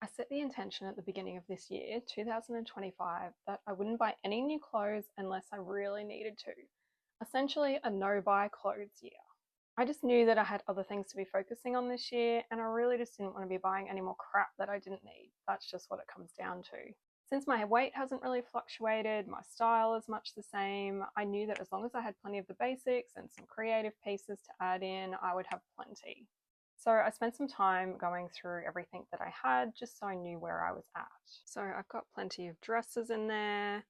I set the intention at the beginning of this year, 2025, that I wouldn't buy any new clothes unless I really needed to. Essentially, a no buy clothes year. I just knew that I had other things to be focusing on this year, and I really just didn't want to be buying any more crap that I didn't need. That's just what it comes down to. Since my weight hasn't really fluctuated, my style is much the same, I knew that as long as I had plenty of the basics and some creative pieces to add in, I would have plenty. So I spent some time going through everything that I had just so I knew where I was at. So I've got plenty of dresses in there.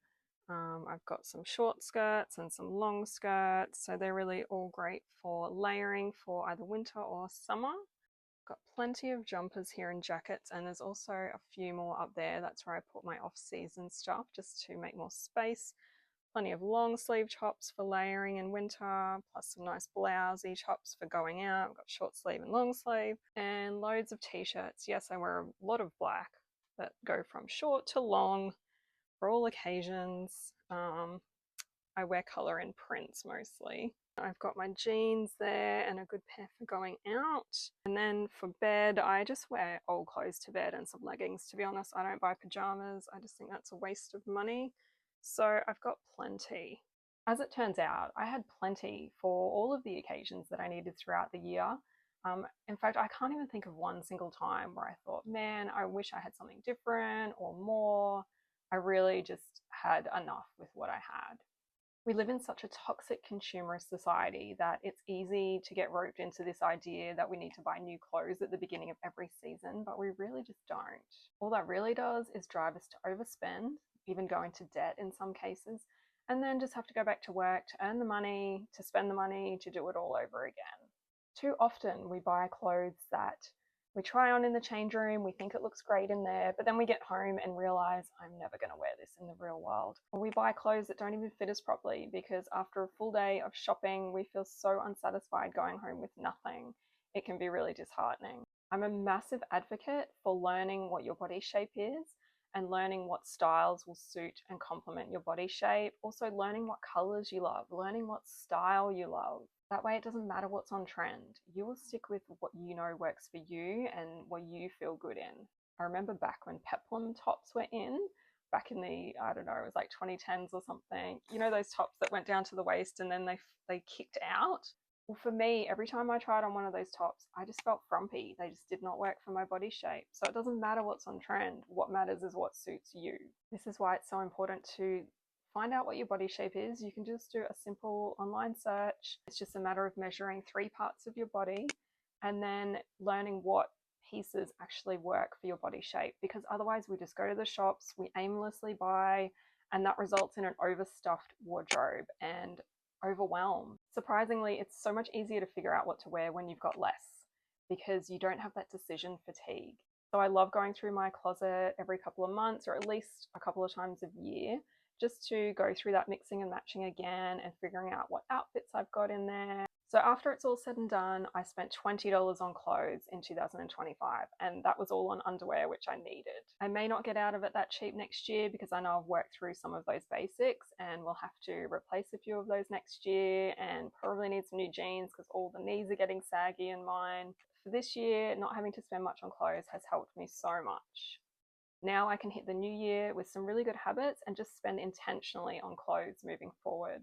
I've got some short skirts and some long skirts. So they're really all great for layering for either winter or summer. Got plenty of jumpers here and jackets, and there's also a few more up there. That's where I put my off-season stuff just to make more space. Plenty of long sleeve tops for layering in winter, plus some nice blousey tops for going out. I've got short sleeve and long sleeve, and loads of t-shirts. Yes, I wear a lot of black that go from short to long for all occasions. I wear colour in prints mostly. I've got my jeans there and a good pair for going out. And then for bed, I just wear old clothes to bed and some leggings. To be honest, I don't buy pajamas. I just think that's a waste of money. So I've got plenty. As it turns out, I had plenty for all of the occasions that I needed throughout the year. In fact, I can't even think of one single time where I thought, man, I wish I had something different or more. I really just had enough with what I had. We live in such a toxic consumerist society that it's easy to get roped into this idea that we need to buy new clothes at the beginning of every season, but we really just don't. All that really does is drive us to overspend, even go into debt in some cases, and then just have to go back to work to earn the money, to spend the money, to do it all over again. Too often we buy clothes that we try on in the change room, we think it looks great in there, but then we get home and realize I'm never going to wear this in the real world. Or we buy clothes that don't even fit us properly because after a full day of shopping, we feel so unsatisfied going home with nothing. It can be really disheartening. I'm a massive advocate for learning what your body shape is and learning what styles will suit and complement your body shape. Also learning what colors you love, learning what style you love. That way it doesn't matter what's on trend. You will stick with what you know works for you and what you feel good in. I remember back when peplum tops were in, back in the, I don't know, it was like 2010s or something. You know those tops that went down to the waist and then they kicked out? Well, for me, every time I tried on one of those tops, I just felt frumpy. They just did not work for my body shape. So it doesn't matter what's on trend. What matters is what suits you. This is why it's so important to find out what your body shape is. You can just do a simple online search. It's just a matter of measuring 3 parts of your body and then learning what pieces actually work for your body shape, because otherwise we just go to the shops, we aimlessly buy, and that results in an overstuffed wardrobe and overwhelm. Surprisingly, it's so much easier to figure out what to wear when you've got less because you don't have that decision fatigue. So I love going through my closet every couple of months or at least a couple of times a year just to go through that mixing and matching again and figuring out what outfits I've got in there. So after it's all said and done, I spent $20 on clothes in 2025, and that was all on underwear, which I needed. I may not get out of it that cheap next year because I know I've worked through some of those basics and we'll have to replace a few of those next year and probably need some new jeans because all the knees are getting saggy in mine. For this year, not having to spend much on clothes has helped me so much. Now I can hit the new year with some really good habits and just spend intentionally on clothes moving forward.